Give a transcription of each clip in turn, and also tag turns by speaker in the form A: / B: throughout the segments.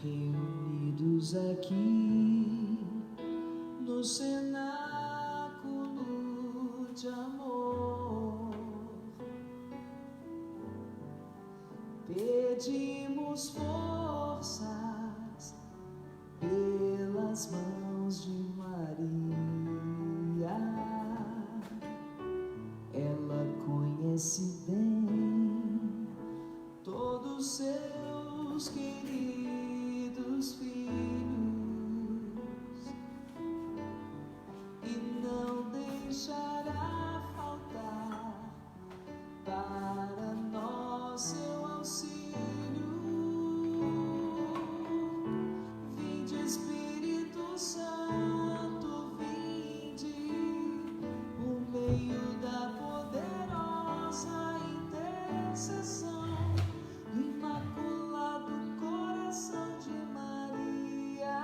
A: reunidos aqui no cenáculo de amor, pedimos forças pelas mãos de Maria. Ela conhece bem todos seus queridos filhos e não deixará faltar para nós seu auxílio. Vinde, Espírito Santo, vinde por meio da poderosa intercessão do Imaculado Coração de Maria,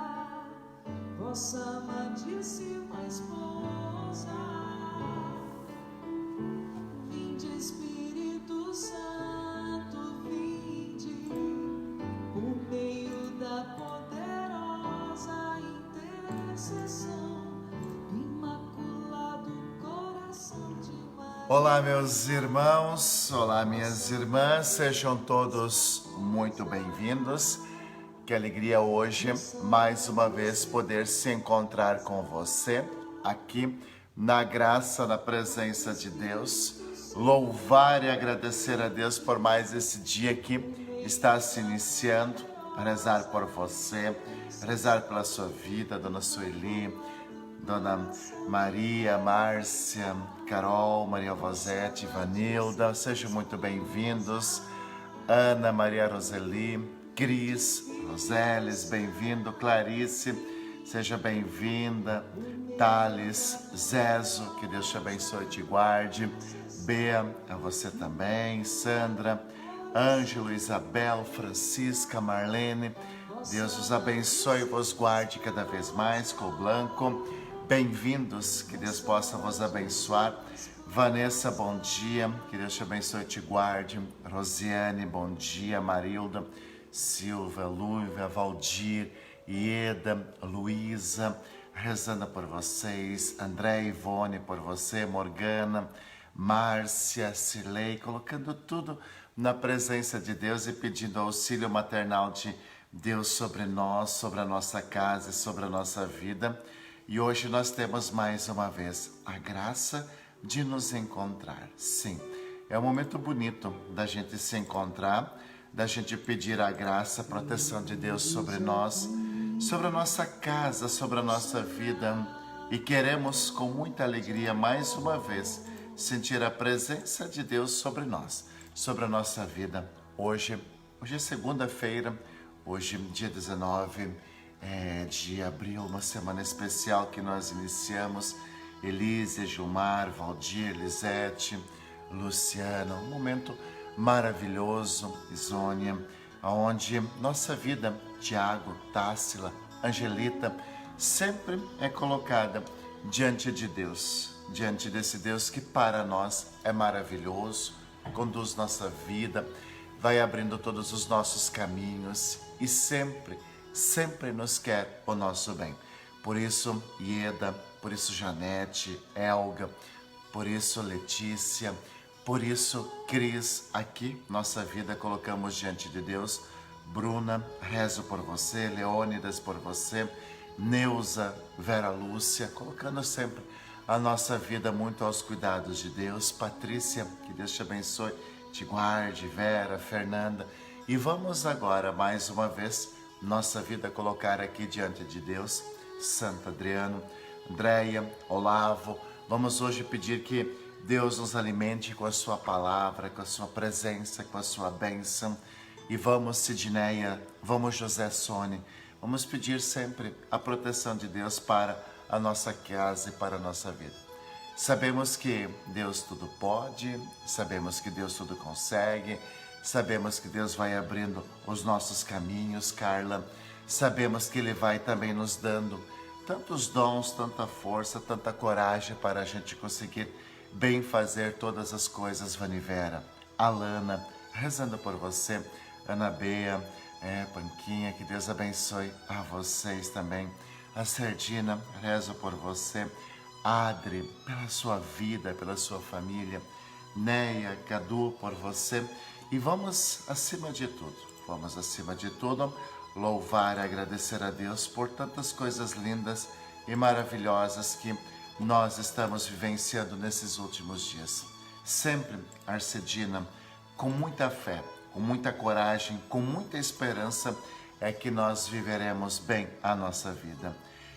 A: vossa amadíssima esposa. Vinde, Espírito Santo, vinde por meio da poderosa intercessão do Imaculado Coração de Maria.
B: Olá, meus irmãos, olá, minhas irmãs, sejam todos muito bem-vindos. Que alegria hoje, mais uma vez, poder se encontrar com você aqui na graça, na presença de Deus. Louvar e agradecer a Deus por mais esse dia que está se iniciando. Rezar por você, rezar pela sua vida, Dona Sueli, Dona Maria, Márcia, Carol, Maria Vosete, Vanilda, sejam muito bem-vindos. Ana Maria Roseli, Cris, Roseles, bem-vindo. Clarice, seja bem-vinda. Thales, Zezo, que Deus te abençoe e te guarde. Bea, a você também. Sandra, Ângelo, Isabel, Francisca, Marlene, Deus os abençoe e vos guarde cada vez mais. Com o Blanco, bem-vindos, que Deus possa vos abençoar. Vanessa, bom dia, que Deus te abençoe e te guarde. Rosiane, bom dia. Marilda, Silvia, Lúvia, Valdir, Ieda, Luísa, rezando por vocês. André, Ivone, por você. Morgana, Márcia, Cirlei, colocando tudo na presença de Deus e pedindo auxílio maternal de Deus sobre nós, sobre a nossa casa e sobre a nossa vida. E hoje nós temos mais uma vez a graça de nos encontrar. Sim, é um momento bonito da gente se encontrar, da gente pedir a graça, a proteção de Deus sobre nós, sobre a nossa casa, sobre a nossa vida. E queremos com muita alegria mais uma vez sentir a presença de Deus sobre nós, sobre a nossa vida. Hoje é segunda-feira, hoje dia 19 de abril, uma semana especial que nós iniciamos. Elise, Gilmar, Valdir, Lisete, Luciana, um momento maravilhoso, Isônia, onde nossa vida, Tiago, Tássila, Angelita, sempre é colocada diante de Deus, diante desse Deus que para nós é maravilhoso, conduz nossa vida, vai abrindo todos os nossos caminhos e sempre nos quer o nosso bem. Por isso, Ieda, por isso, Janete, Elga, por isso, Letícia, por isso, Cris, aqui, nossa vida colocamos diante de Deus. Bruna, rezo por você. Leônidas, por você. Neuza, Vera Lúcia, colocando sempre a nossa vida muito aos cuidados de Deus. Patrícia, que Deus te abençoe, te guarde. Vera, Fernanda. E vamos agora, mais uma vez, nossa vida colocar aqui diante de Deus. Santo Adriano, Andréia, Olavo, vamos hoje pedir que Deus nos alimente com a sua palavra, com a sua presença, com a sua bênção. E vamos, Sidneia, vamos, José Sone, vamos pedir sempre a proteção de Deus para a nossa casa e para a nossa vida. Sabemos que Deus tudo pode, sabemos que Deus tudo consegue, sabemos que Deus vai abrindo os nossos caminhos, Carla. Sabemos que Ele vai também nos dando tantos dons, tanta força, tanta coragem para a gente conseguir bem fazer todas as coisas, Vanivera. Alana, rezando por você. Ana Bea, Panquinha, que Deus abençoe a vocês também. A Sardina, rezo por você. Adri, pela sua vida, pela sua família. Neia, Cadu, por você. E vamos acima de tudo, louvar e agradecer a Deus por tantas coisas lindas e maravilhosas que nós estamos vivenciando nesses últimos dias. Sempre, Arcedina, com muita fé, com muita coragem, com muita esperança, é que nós viveremos bem a nossa vida.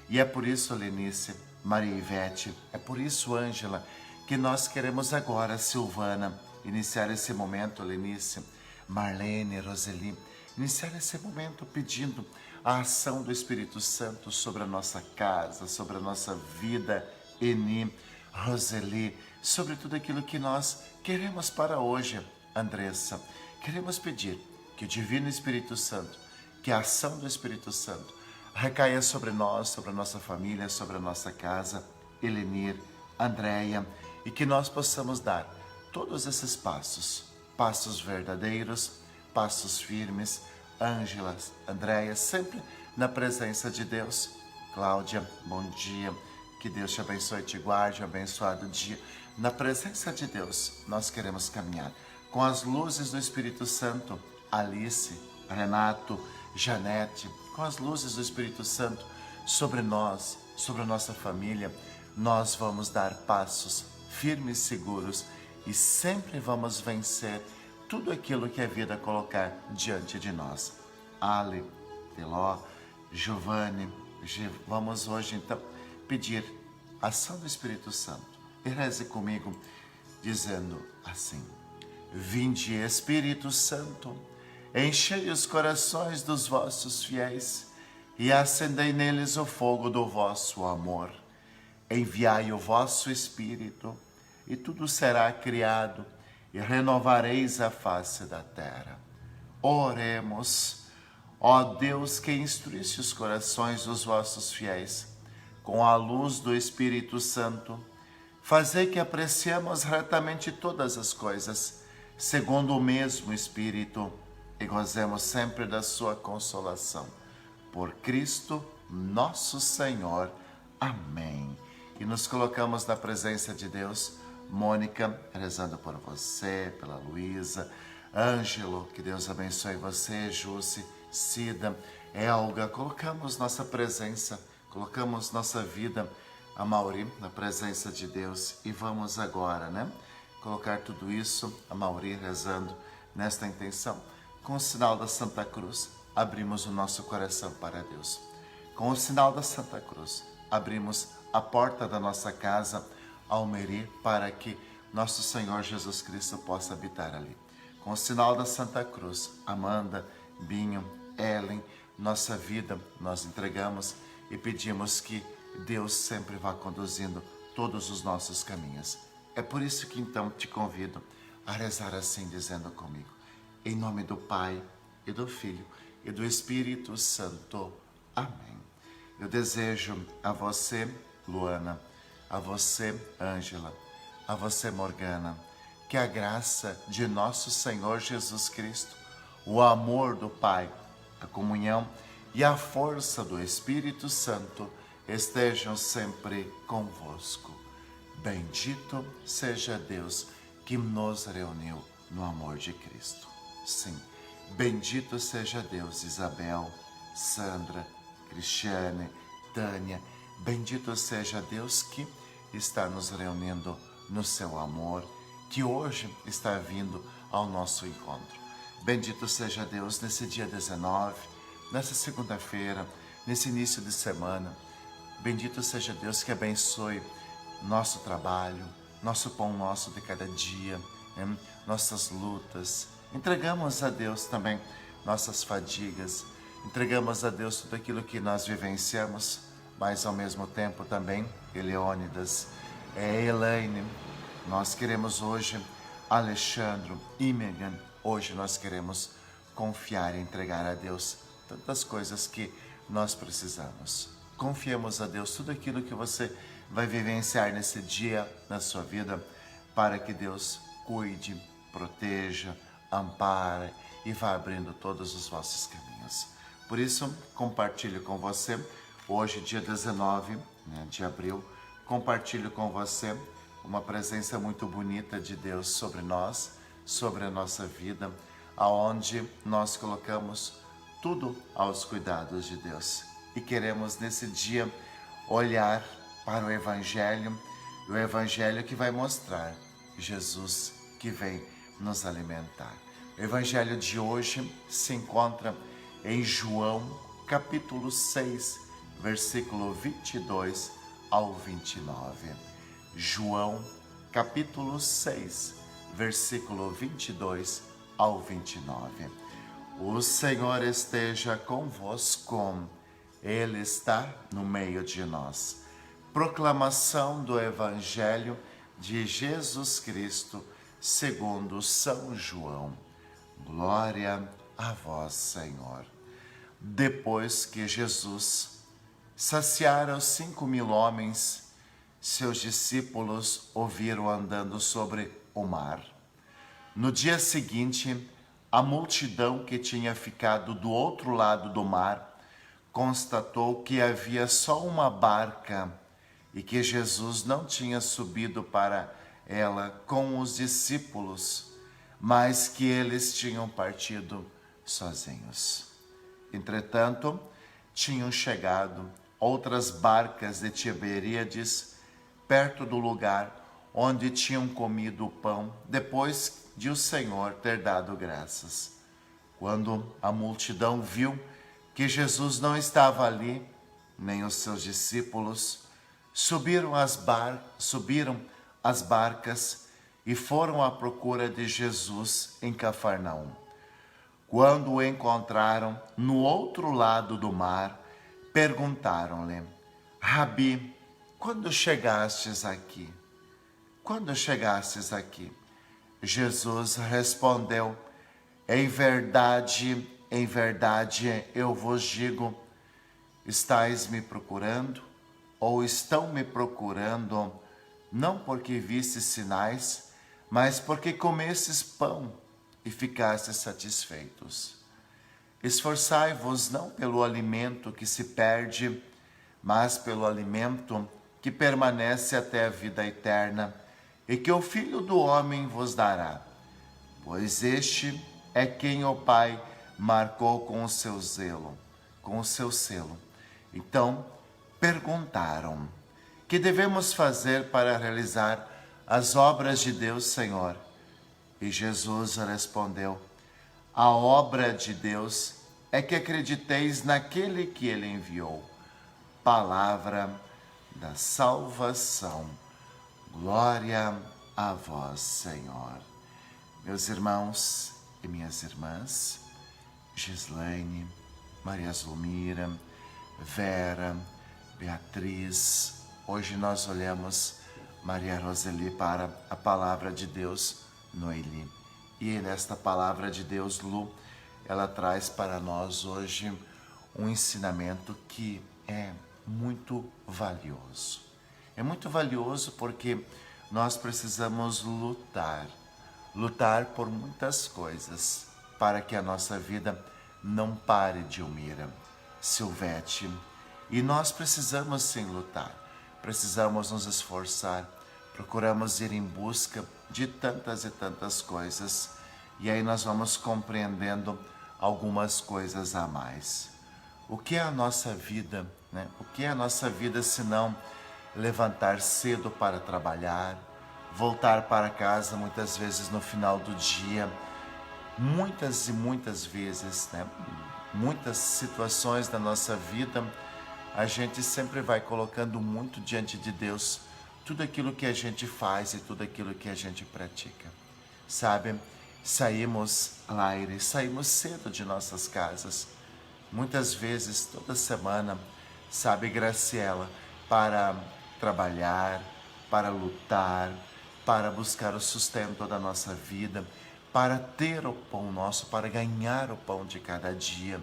B: E é por isso, Lenice, Maria Ivete, é por isso, Ângela, que nós queremos agora, Silvana, iniciar esse momento, Lenice, Marlene, Roseli, iniciar esse momento pedindo a ação do Espírito Santo sobre a nossa casa, sobre a nossa vida, Eni, Roseli, sobre tudo aquilo que nós queremos para hoje, Andressa. Queremos pedir que o Divino Espírito Santo, que a ação do Espírito Santo recaia sobre nós, sobre a nossa família, sobre a nossa casa, Elenir, Andréia, e que nós possamos dar todos esses passos verdadeiros, passos firmes. Ângela, Andréia, sempre na presença de Deus. Cláudia, bom dia, que Deus te abençoe e te guarde, um abençoado dia. Na presença de Deus, nós queremos caminhar com as luzes do Espírito Santo. Alice, Renato, Janete, com as luzes do Espírito Santo sobre nós, sobre a nossa família, nós vamos dar passos firmes e seguros e sempre vamos vencer tudo aquilo que a vida colocar diante de nós. Ale, Teló, Giovanni, vamos hoje então pedir a ação do Espírito Santo. E reze comigo dizendo assim: Vinde, Espírito Santo, enchei os corações dos vossos fiéis e acendei neles o fogo do vosso amor. Enviai o vosso Espírito e tudo será criado e renovareis a face da terra. Oremos. Ó Deus, que instruísse os corações dos vossos fiéis com a luz do Espírito Santo, fazei que apreciemos retamente todas as coisas, segundo o mesmo Espírito, e gozemos sempre da sua consolação. Por Cristo nosso Senhor. Amém. E nos colocamos na presença de Deus. Mônica, rezando por você, pela Luísa. Ângelo, que Deus abençoe você. Jússi, Cida, Elga. Colocamos nossa presença, colocamos nossa vida, a Mauri, na presença de Deus. E vamos agora, colocar tudo isso, a Mauri rezando nesta intenção. Com o sinal da Santa Cruz, abrimos o nosso coração para Deus. Com o sinal da Santa Cruz, abrimos a porta da nossa casa, Almeri, para que nosso Senhor Jesus Cristo possa habitar ali. Com o sinal da Santa Cruz, Amanda, Binho, Ellen, nossa vida nós entregamos e pedimos que Deus sempre vá conduzindo todos os nossos caminhos. É por isso que então te convido a rezar assim, dizendo comigo: em nome do Pai, e do Filho, e do Espírito Santo. Amém. Eu desejo a você, Luana, a você, Ângela, a você, Morgana, que a graça de nosso Senhor Jesus Cristo, o amor do Pai, a comunhão e a força do Espírito Santo estejam sempre convosco. Bendito seja Deus que nos reuniu no amor de Cristo. Sim, bendito seja Deus, Isabel, Sandra, Cristiane, Tânia, bendito seja Deus que está nos reunindo no seu amor, que hoje está vindo ao nosso encontro. Bendito seja Deus nesse dia 19, nessa segunda-feira, nesse início de semana. Bendito seja Deus que abençoe nosso trabalho, nosso pão nosso de cada dia, nossas lutas. Entregamos a Deus também nossas fadigas, entregamos a Deus tudo aquilo que nós vivenciamos, mas ao mesmo tempo também, Eleônidas, Elaine, nós queremos hoje, Alexandre, Imegan, hoje nós queremos confiar e entregar a Deus tantas coisas que nós precisamos. Confiemos a Deus tudo aquilo que você vai vivenciar nesse dia na sua vida, para que Deus cuide, proteja, ampare e vai abrindo todos os vossos caminhos. Por isso, compartilho com você, hoje, dia 19 de abril, compartilho com você uma presença muito bonita de Deus sobre nós, sobre a nossa vida, aonde nós colocamos tudo aos cuidados de Deus. E queremos nesse dia olhar para o Evangelho, o Evangelho que vai mostrar Jesus que vem nos alimentar. O Evangelho de hoje se encontra em João, capítulo 6, versículo 22 ao 29. João, capítulo 6, versículo 22 ao 29. O Senhor esteja convosco, Ele está no meio de nós. Proclamação do Evangelho de Jesus Cristo, segundo São João. Glória a vós, Senhor. Depois que Jesus saciara os 5.000 homens, seus discípulos o viram andando sobre o mar. No dia seguinte, a multidão que tinha ficado do outro lado do mar constatou que havia só uma barca e que Jesus não tinha subido para ela com os discípulos, mas que eles tinham partido sozinhos. Entretanto, tinham chegado outras barcas de Tiberíades perto do lugar onde tinham comido o pão depois de o Senhor ter dado graças. Quando a multidão viu que Jesus não estava ali, nem os seus discípulos, subiram as barcas e foram à procura de Jesus em Cafarnaum. Quando o encontraram no outro lado do mar, perguntaram-lhe: Rabi, quando chegastes aqui? Quando chegastes aqui? Jesus respondeu: em verdade, eu vos digo, estáis me procurando, ou estão me procurando, não porque vistes sinais, mas porque comestes pão e ficastes satisfeitos. Esforçai-vos não pelo alimento que se perde, mas pelo alimento que permanece até a vida eterna, e que o Filho do Homem vos dará. Pois este é quem o Pai marcou com o seu zelo, com o seu selo. Então perguntaram: que devemos fazer para realizar as obras de Deus, Senhor? E Jesus respondeu: a obra de Deus é que acrediteis naquele que Ele enviou. Palavra da salvação. Glória a vós, Senhor. Meus irmãos e minhas irmãs, Gislaine, Maria Zulmira, Vera, Beatriz, hoje nós olhamos Maria Roseli para a palavra de Deus, Noeli. E nesta palavra de Deus, Lu, ela traz para nós hoje um ensinamento que é muito valioso. É muito valioso porque nós precisamos lutar por muitas coisas para que a nossa vida não pare de unir, Silvete. E nós precisamos sim lutar, precisamos nos esforçar, procuramos ir em busca de tantas e tantas coisas, e aí nós vamos compreendendo algumas coisas a mais. O que é a nossa vida, né? O que é a nossa vida se não levantar cedo para trabalhar, voltar para casa muitas vezes no final do dia, muitas e muitas vezes, né? Muitas situações da nossa vida, a gente sempre vai colocando muito diante de Deus tudo aquilo que a gente faz e tudo aquilo que a gente pratica. Sabe, saímos cedo de nossas casas, muitas vezes, toda semana, sabe, Graciela, para trabalhar, para lutar, para buscar o sustento da nossa vida, para ter o pão nosso, para ganhar o pão de cada dia.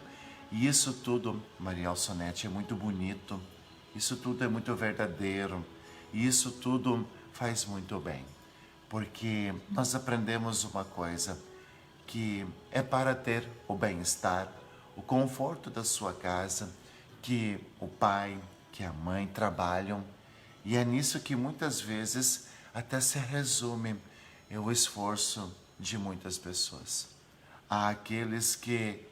B: E isso tudo, Maria Alçonete, é muito bonito, isso tudo é muito verdadeiro, e isso tudo faz muito bem, porque nós aprendemos uma coisa, que é para ter o bem-estar, o conforto da sua casa, que o pai, que a mãe trabalham. E é nisso que muitas vezes até se resume o esforço de muitas pessoas. Há aqueles que,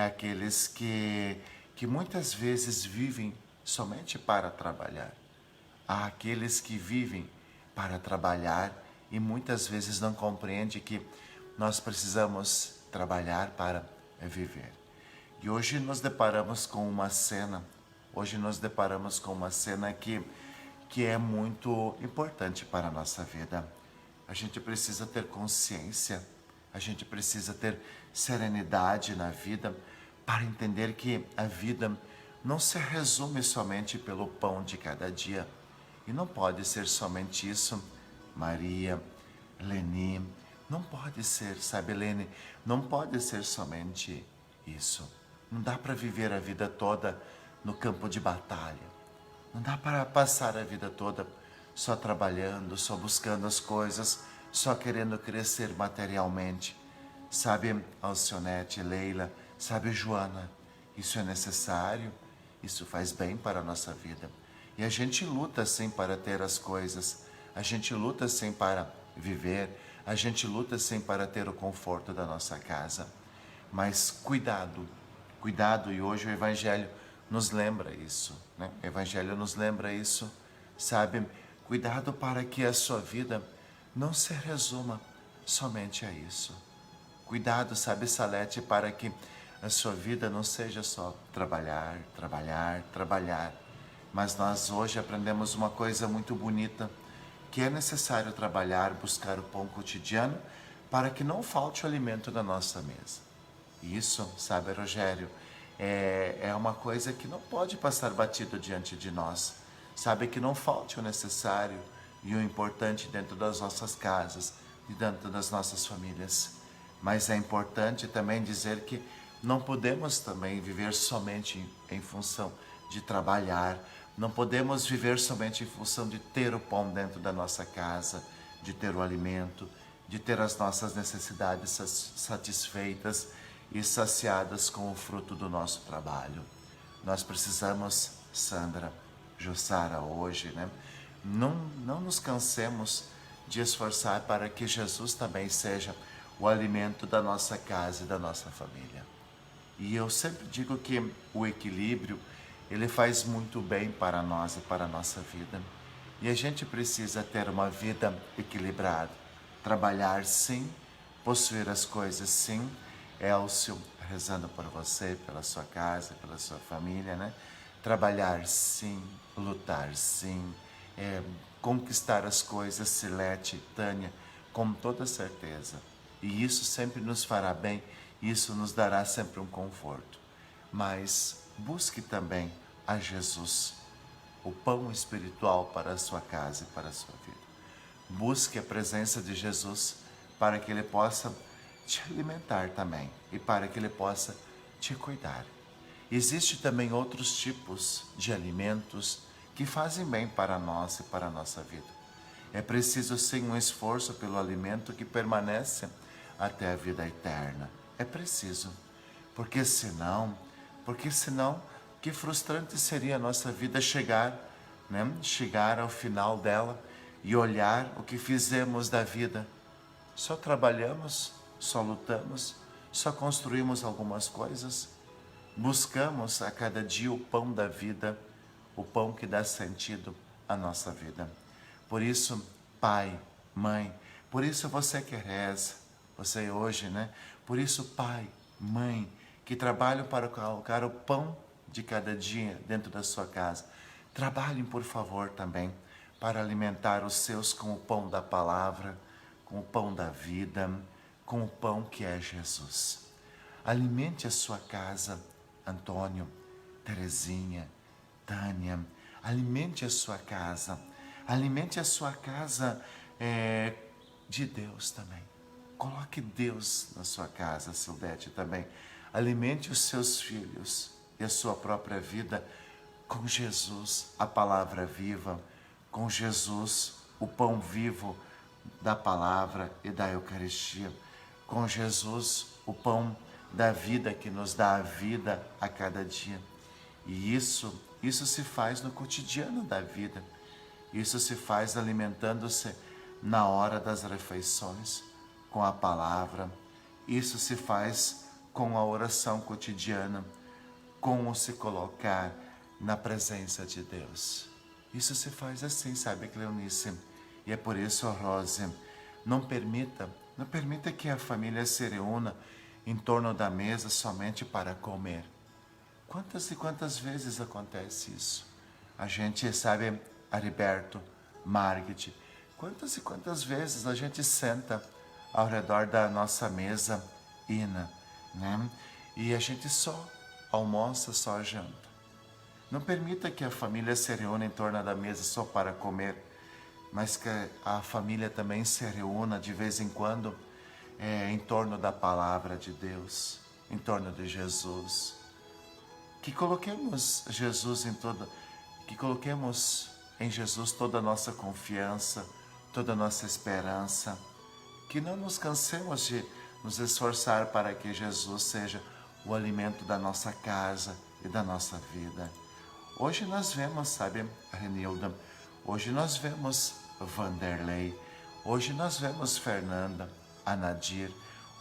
B: aqueles que muitas vezes vivem somente para trabalhar. Há aqueles que vivem para trabalhar e muitas vezes não compreendem que nós precisamos trabalhar para viver. E hoje nos deparamos com uma cena, que é muito importante para a nossa vida. A gente precisa ter consciência, a gente precisa ter serenidade na vida para entender que a vida não se resume somente pelo pão de cada dia. E não pode ser somente isso, Maria, Leni, não pode ser, sabe, Leni, não pode ser somente isso. Não dá para viver a vida toda no campo de batalha. Não dá para passar a vida toda só trabalhando, só buscando as coisas, só querendo crescer materialmente. Sabe, Alcionete, Leila, sabe, Joana, isso é necessário, isso faz bem para a nossa vida. E a gente luta sim para ter as coisas, a gente luta sim para viver, a gente luta sim para ter o conforto da nossa casa. Mas cuidado, e hoje o Evangelho nos lembra isso, né? O Evangelho nos lembra isso, sabe? Cuidado para que a sua vida não se resuma somente a isso. Cuidado, sabe, Salete, para que a sua vida não seja só trabalhar, trabalhar, trabalhar. Mas nós hoje aprendemos uma coisa muito bonita, que é necessário trabalhar, buscar o pão cotidiano, para que não falte o alimento da nossa mesa. Isso, sabe, Rogério, é uma coisa que não pode passar batido diante de nós. Sabe, que não falte o necessário e o importante dentro das nossas casas e dentro das nossas famílias. Mas é importante também dizer que não podemos também viver somente em função de trabalhar, não podemos viver somente em função de ter o pão dentro da nossa casa, de ter o alimento, de ter as nossas necessidades satisfeitas e saciadas com o fruto do nosso trabalho. Nós precisamos, Sandra, Jussara, hoje, não nos cansemos de esforçar para que Jesus também seja o alimento da nossa casa e da nossa família. E eu sempre digo que o equilíbrio, ele faz muito bem para nós e para a nossa vida. E a gente precisa ter uma vida equilibrada. Trabalhar sim, possuir as coisas sim. Elcio, rezando por você, pela sua casa, pela sua família, Trabalhar sim, lutar sim, conquistar as coisas, Silete, Tânia, com toda certeza. E isso sempre nos fará bem, isso nos dará sempre um conforto. Mas busque também a Jesus, o pão espiritual para a sua casa e para a sua vida. Busque a presença de Jesus para que Ele possa te alimentar também e para que Ele possa te cuidar. Existem também outros tipos de alimentos que fazem bem para nós e para a nossa vida. É preciso sim um esforço pelo alimento que permanece até a vida eterna. É preciso, porque senão, que frustrante seria a nossa vida chegar ao final dela e olhar o que fizemos da vida. Só trabalhamos, só lutamos, só construímos algumas coisas. Buscamos a cada dia o pão da vida, o pão que dá sentido à nossa vida. Por isso, pai, mãe, por isso você que reza, você hoje, Por isso, pai, mãe, que trabalham para colocar o pão de cada dia dentro da sua casa. Trabalhem, por favor, também para alimentar os seus com o pão da palavra, com o pão da vida, com o pão que é Jesus. Alimente a sua casa, Antônio, Terezinha, Tânia, alimente a sua casa de Deus também. Coloque Deus na sua casa, Sildete, também. Alimente os seus filhos e a sua própria vida com Jesus, a palavra viva, com Jesus, o pão vivo da palavra e da Eucaristia, com Jesus, o pão da vida que nos dá a vida a cada dia. E isso se faz no cotidiano da vida. Isso se faz alimentando-se na hora das refeições, com a palavra. Isso se faz com a oração cotidiana, com o se colocar na presença de Deus. Isso se faz assim, sabe, Cleonice? E é por isso, Rose, não permita que a família se reúna em torno da mesa somente para comer. Quantas e quantas vezes acontece isso? A gente sabe, Heriberto, Margit, quantas e quantas vezes a gente senta ao redor da nossa mesa, Ina, né? E a gente só almoça, só janta. Não permita que a família se reúna em torno da mesa só para comer, mas que a família também se reúna de vez em quando em torno da palavra de Deus, em torno de Jesus. Que coloquemos em Jesus toda a nossa confiança, toda a nossa esperança. Que não nos cansemos de nos esforçar para que Jesus seja o alimento da nossa casa e da nossa vida. Hoje nós vemos, sabe, Renilda, hoje nós vemos Vanderlei, hoje nós vemos Fernanda, Anadir,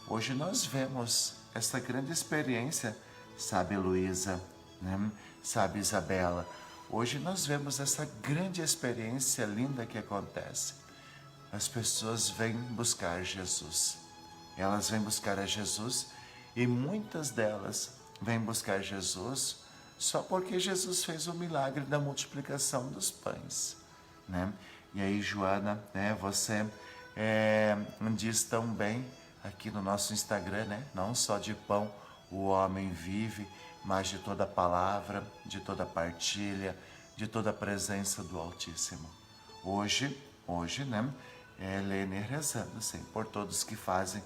B: hoje nós vemos essa grande experiência, sabe, Luísa, né? Sabe, Isabela, hoje nós vemos essa grande experiência linda que acontece. As pessoas vêm buscar Jesus, elas vêm buscar a Jesus e muitas delas vêm buscar Jesus só porque Jesus fez o milagre da multiplicação dos pães, né? E aí, Joana, né, você diz tão bem aqui no nosso Instagram, né? Não só de pão o homem vive, mas de toda palavra, de toda partilha, de toda a presença do Altíssimo. Hoje, né, Helene rezando, sim, por todos que fazem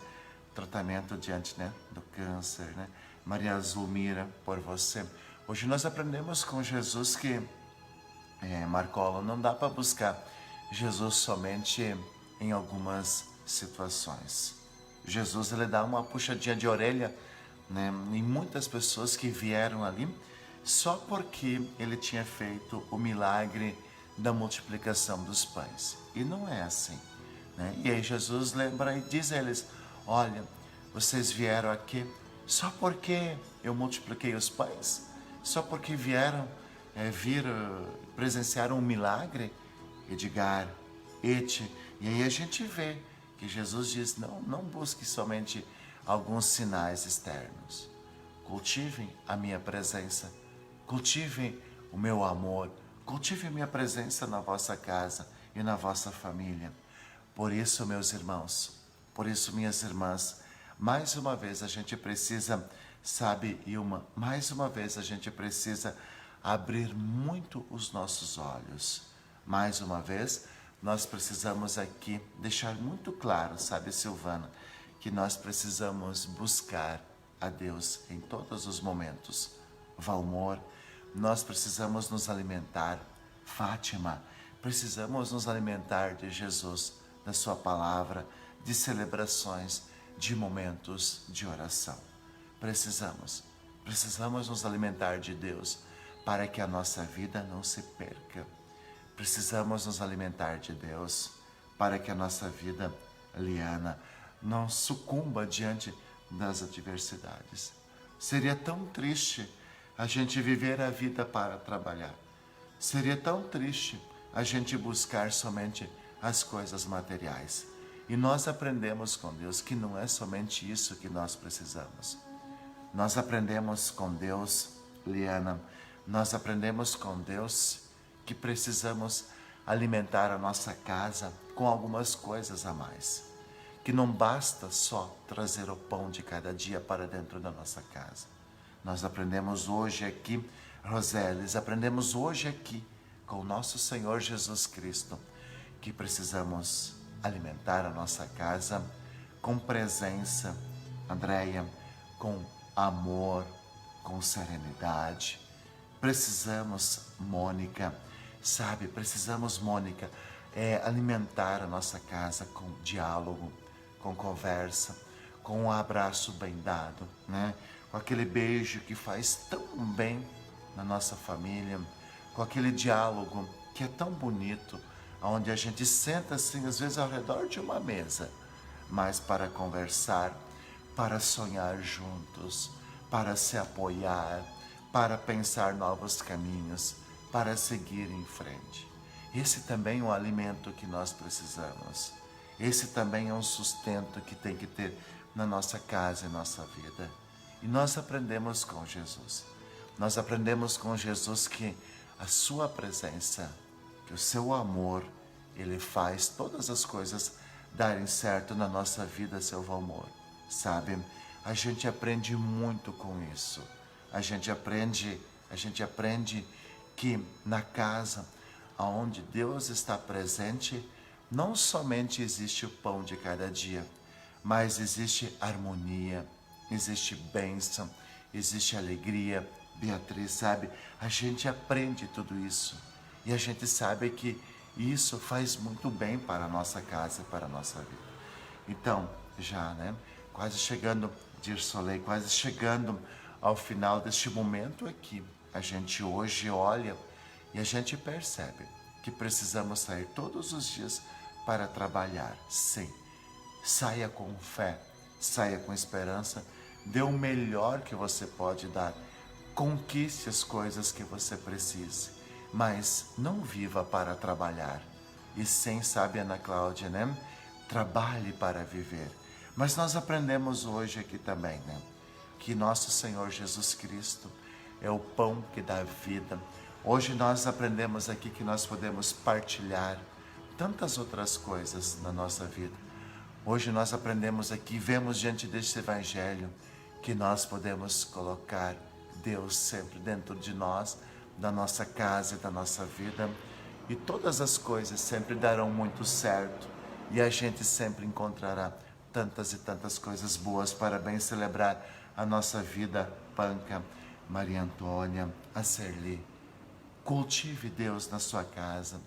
B: tratamento diante, né, do câncer, né? Maria Zulmira, por você. Hoje nós aprendemos com Jesus que, Marcola, não dá para buscar Jesus somente em algumas situações. Jesus, ele dá uma puxadinha de orelha, né, em muitas pessoas que vieram ali só porque ele tinha feito o milagre da multiplicação dos pães. E não é assim, né? E aí Jesus lembra e diz a eles: olha, vocês vieram aqui só porque eu multipliquei os pães? Só porque vieram presenciaram um milagre? Edgar, Ete. E aí a gente vê que Jesus diz: não busque somente alguns sinais externos. Cultivem a minha presença, cultivem o meu amor, cultivem a minha presença na vossa casa e na vossa família. Por isso, meus irmãos, por isso, minhas irmãs, mais uma vez a gente precisa, sabe, Ilma, mais uma vez a gente precisa abrir muito os nossos olhos. Mais uma vez, nós precisamos aqui deixar muito claro, sabe, Silvana, que nós precisamos buscar a Deus em todos os momentos. Valmor, nós precisamos nos alimentar. Fátima, precisamos nos alimentar de Jesus, da sua palavra, de celebrações, de momentos de oração. Precisamos nos alimentar de Deus para que a nossa vida não se perca. Precisamos nos alimentar de Deus para que a nossa vida, Liana, não sucumba diante das adversidades. Seria tão triste a gente viver a vida para trabalhar. Seria tão triste a gente buscar somente as coisas materiais. E nós aprendemos com Deus que não é somente isso que nós precisamos. Nós aprendemos com Deus, Liana, nós aprendemos com Deus que precisamos alimentar a nossa casa com algumas coisas a mais. Que não basta só trazer o pão de cada dia para dentro da nossa casa. Nós aprendemos hoje aqui, Rosélis, aprendemos hoje aqui com o nosso Senhor Jesus Cristo que precisamos alimentar a nossa casa com presença, Andréia, com amor, com serenidade. Precisamos, Mônica, alimentar a nossa casa com diálogo, com conversa, com um abraço bem dado, né? Com aquele beijo que faz tão bem na nossa família, com aquele diálogo que é tão bonito, onde a gente senta assim, às vezes ao redor de uma mesa, mas para conversar, para sonhar juntos, para se apoiar, para pensar novos caminhos, para seguir em frente. Esse também é um alimento que nós precisamos. Esse também é um sustento que tem que ter na nossa casa e nossa vida. E nós aprendemos com Jesus. Nós aprendemos com Jesus que a sua presença, que o seu amor, ele faz todas as coisas darem certo na nossa vida, seu amor. Sabe? A gente aprende muito com isso. A gente aprende que na casa onde Deus está presente, não somente existe o pão de cada dia, mas existe harmonia, existe bênção, existe alegria. Beatriz, sabe? A gente aprende tudo isso e a gente sabe que isso faz muito bem para a nossa casa e para a nossa vida. Então, já, né? Quase chegando, Dirsolei, quase chegando ao final deste momento aqui. A gente hoje olha e a gente percebe que precisamos sair todos os dias para trabalhar. Sim, saia com fé, saia com esperança, dê o melhor que você pode dar. Conquiste as coisas que você precise, mas não viva para trabalhar. E sim, sabe, Ana Cláudia, né? Trabalhe para viver. Mas nós aprendemos hoje aqui também, né? Que nosso Senhor Jesus Cristo é o pão que dá vida. Hoje nós aprendemos aqui que nós podemos partilhar tantas outras coisas na nossa vida. Hoje nós aprendemos aqui, vemos diante deste Evangelho, que nós podemos colocar Deus sempre dentro de nós, da nossa casa e da nossa vida, e todas as coisas sempre darão muito certo, e a gente sempre encontrará tantas e tantas coisas boas para bem celebrar a nossa vida. Panca, Maria Antônia, a Serli, cultive Deus na sua casa,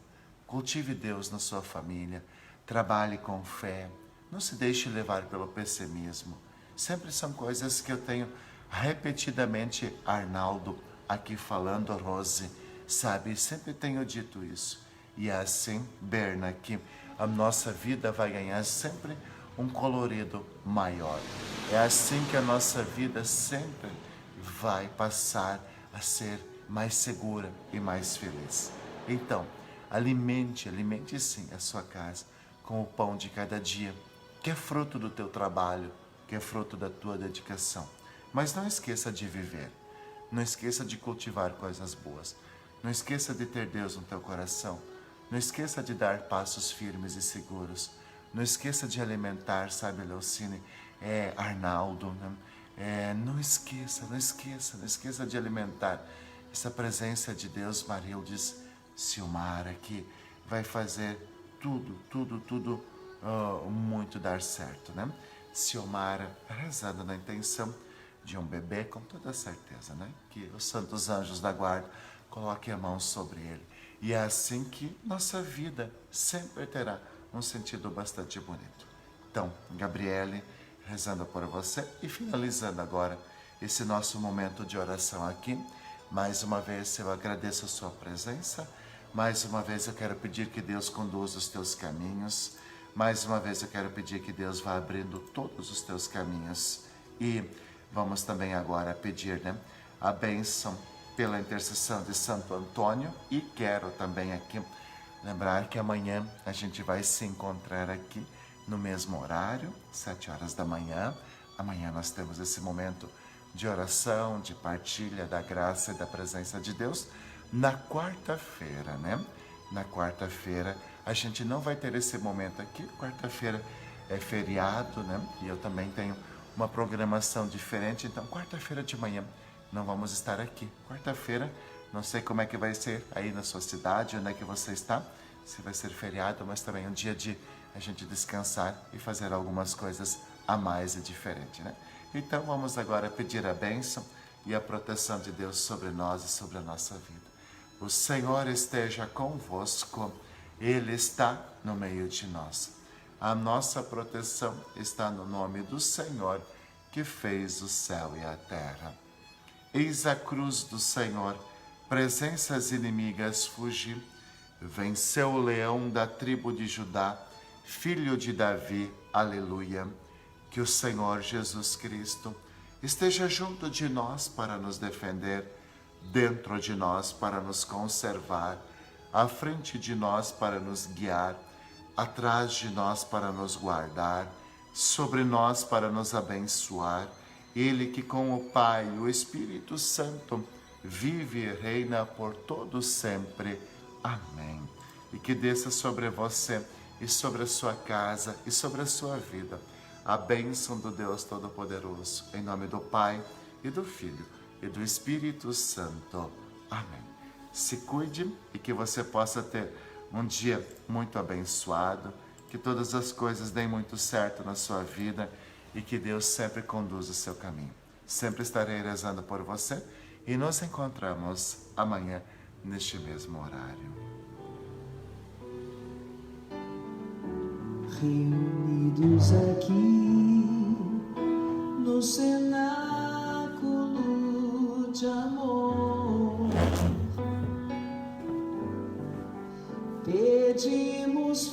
B: cultive Deus na sua família, trabalhe com fé, não se deixe levar pelo pessimismo. Sempre são coisas que eu tenho repetidamente, Arnaldo, aqui falando, Rose, sabe, sempre tenho dito isso. E é assim, Berna, que a nossa vida vai ganhar sempre um colorido maior. É assim que a nossa vida sempre vai passar a ser mais segura e mais feliz. Então, alimente sim a sua casa com o pão de cada dia, que é fruto do teu trabalho, que é fruto da tua dedicação. Mas não esqueça de viver, não esqueça de cultivar coisas boas, não esqueça de ter Deus no teu coração, não esqueça de dar passos firmes e seguros, não esqueça de alimentar, sabe, Leucine, Arnaldo, né? Não esqueça de alimentar essa presença de Deus, Marildes, Silmara, que vai fazer tudo muito dar certo, né? Silmara, rezando na intenção de um bebê, com toda certeza, né? Que os santos anjos da guarda coloquem a mão sobre ele. E é assim que nossa vida sempre terá um sentido bastante bonito. Então, Gabriele, rezando por você e finalizando agora esse nosso momento de oração aqui. Mais uma vez eu agradeço a sua presença. Mais uma vez eu quero pedir que Deus conduza os teus caminhos. Mais uma vez eu quero pedir que Deus vá abrindo todos os teus caminhos. E vamos também agora pedir, né, a bênção pela intercessão de Santo Antônio. E quero também aqui lembrar que amanhã a gente vai se encontrar aqui no mesmo horário, 7 horas da manhã. Amanhã nós temos esse momento de oração, de partilha da graça e da presença de Deus. Na quarta-feira, né? Na quarta-feira a gente não vai ter esse momento aqui. Quarta-feira é feriado, né? E eu também tenho uma programação diferente. Então, quarta-feira de manhã não vamos estar aqui. Quarta-feira, não sei como é que vai ser aí na sua cidade, onde é que você está. Se vai ser feriado, mas também um dia de a gente descansar e fazer algumas coisas a mais e diferente, né? Então, vamos agora pedir a bênção e a proteção de Deus sobre nós e sobre a nossa vida. O Senhor esteja convosco, Ele está no meio de nós. A nossa proteção está no nome do Senhor, que fez o céu e a terra. Eis a cruz do Senhor, presenças inimigas fugir. Venceu o leão da tribo de Judá, filho de Davi, aleluia. Que o Senhor Jesus Cristo esteja junto de nós para nos defender, dentro de nós para nos conservar, à frente de nós para nos guiar, atrás de nós para nos guardar, sobre nós para nos abençoar. Ele que com o Pai e o Espírito Santo vive e reina por todo sempre. Amém. E que desça sobre você e sobre a sua casa e sobre a sua vida a bênção do Deus Todo-Poderoso. Em nome do Pai e do Filho e do Espírito Santo. Amém. Se cuide e que você possa ter um dia muito abençoado, que todas as coisas deem muito certo na sua vida e que Deus sempre conduza o seu caminho. Sempre estarei rezando por você e nos encontramos amanhã neste mesmo horário.
A: Reunidos aqui no cenáculo de amor, pedimos